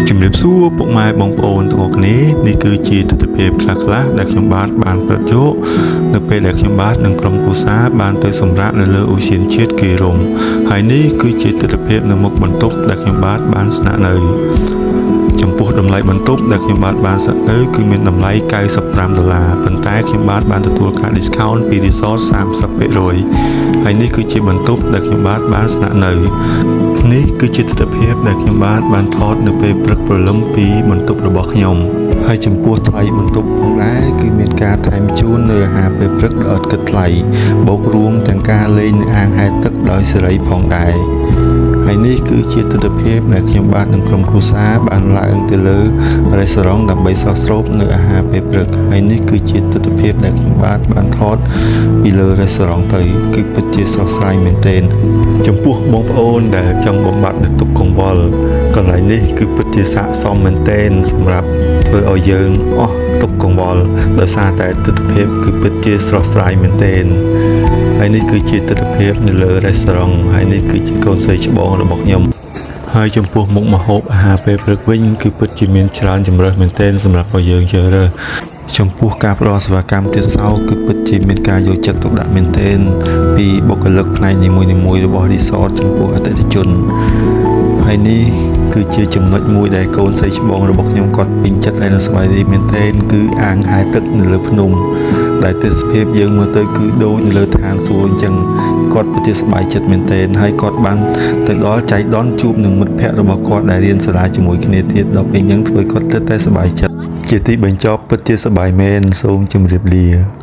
ជំរាបសួរពុកម៉ែបងប្អូនទាំងអស់គ្នានេះគឺជាទស្សនវិជ្ជាខ្លះៗដែលខ្ញុំបាទបានប្រយោគនៅពេលដែលខ្ញុំបាទនិងក្រុមគ្រួសារបានទៅសម្រាកនៅលើឧទ្យានជាតិគិរម្យហើយនេះគឺជាទស្សនវិជ្ជានៅមុខបន្ទប់ដែលខ្ញុំបាទបានស្នាក់នៅចំពោះតម្លៃបន្ទប់ដែលខ្ញុំបាទបានស្នាក់នៅគឺមានតម្លៃ$95ប៉ុន្តែខ្ញុំបាទបានទទួលការ discount ពី resort 30% ហើយនេះគឺជាបន្ទប់ដែលខ្ញុំបាទបានស្នាក់នៅនេះគឺជាទស្សនវិជ្ជាដែលខ្ញុំបាទបានថតនៅពេលព្រឹកព្រលឹមពីបន្ទប់របស់ខ្ញុំហើយចំពោះថ្លៃបន្ទប់ផងដែរគឺមានការថែមជូននៅអាហារពេលព្រឹកដោយឥតគិតថ្លៃបូករួមទាំងការលេងនៅអាងហែលទឹកដោយសេរីផងដែរហើយនេះគឺជាទស្សនវិជ្ជាដែលខ្ញុំបាទនិងក្រុមគ្រួសារបានឡើងទៅលើរេស្តូរ៉ង់ដើម្បីសោះស្រូបនៅអាហារពេលព្រឹកហើយនេះគឺជាទស្សនវិជ្ជាដែលខ្ញុំបាទបានថតពីលើរេស្តូរ៉ង់ទៅគឺពិតជាស្រស់ស្រាយមែនទែនចំពោះបងប្អូនដែលចង់បំបត្តិនៅទុក្ខកង្វល់កន្លែងនេះគឺពិតជាស័ក្តិសមមែនទែនសម្រាប់ធ្វើឲ្យយើងអស់ទុក្ខកង្វល់ដោយសារតែទស្សនវិជ្ជាគឺពិតជាស្រស់ស្រាយមែនទែនហើយនេះគឺជាទស្សនវិជ្ជានៅលើរេស្តូរ៉ង់ហើយនេះគឺជាកូនស្រីច្បងរបស់ខ្ញុំហើយចំពោះមុខម្ហូបអាហារពេលព្រឹកវិញគឺពិតជាមានច្រើនជម្រើសមែនទែនសម្រាប់ឲ្យយើងជ្រើសរើសចំពោះការផ្ដល់សេវាកម្មទៀតសោតគឺពិតជាមានការយកចិត្តទុកដាក់មែនទែនពីបុគ្គលិកផ្នែកនីមួយៗរបស់ resort ចំពោះអតិថិជនហើយនេះគឺជាចំណុចមួយដែលកូនស្រីច្បងរបស់ខ្ញុំគាត់ពេញចិត្តហើយនៅសប្បាយរីកមែនទែនគឺអាងហែលទឹកនៅលើភ្នំដែលទេសភាពយើងមើលទៅគឺដូចនៅលើឋានសួគ៌អញ្ចឹងគាត់ពិតជាសប្បាយចិត្តមែនទែនហើយគាត់បានទៅដល់ចៃដន្យជួបនឹងមិត្តភ័ក្តិរបស់គាត់ដែលរៀនសាលាជាមួយគ្នាទៀតដល់ពេលអញ្ចឹងធ្វើគាត់ទៅតែសប្បាយចិត្តជាទីបញ្ចប់ពិតជាសប្បាយមែនសូមជម្រាបលា